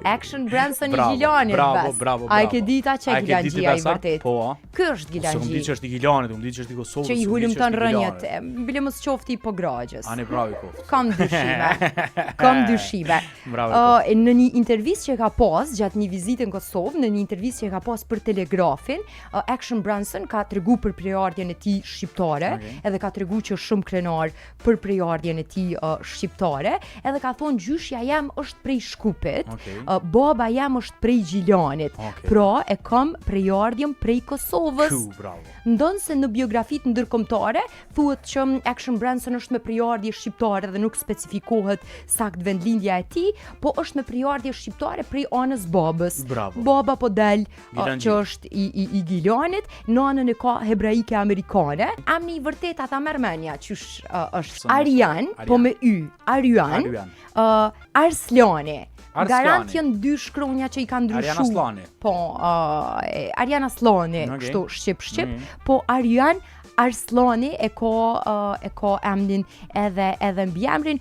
Action Branson i Gjilanit. Bravo. A e ke dita që e Gjilangjia i vërtet? Po. Ky është Gjilangjia. Unë di që është i Gjilanit, unë di që është i Kosovës. Që i hulumton rënjët, bile mos qofti po gragjës. Ani bravi koft. Kam dyshime. Bravo. Në një intervistë që ka pas gjatë një vizite në Kosovë, në një intervistë që ka pas për Telegrafin, Action Branson ka tregu për prejardhjen e tij shqiptare, edhe ka tregu që është shumë krenar për prejardhjen e tij shqiptare, edhe ka thonë gjyshja jam është prej Shkupit, baba jam është prej Gjilanit. Pra e kam prejardhjen prej Kosovës. Ndonë se në biografitë ndërkombëtare thuhet që Action Branson është me prejardhje shqiptare dhe nuk specifikohet sakt vendlindja e tij, po është me prejardhje shqiptare prej anës babës. Baba po del që është i Gjilanit, nanën e ka hebraike amerikane. Emri i vërtet ata merrmenja qysh është Arjan, po me y, Arjan. Arslani. Garant janë dy shkronja që i kanë ndryshuar. Arjan Aslani. Po, Arjan Aslani, kështu shqip, po Arjan Arslani e ka emrin edhe mbiemrin,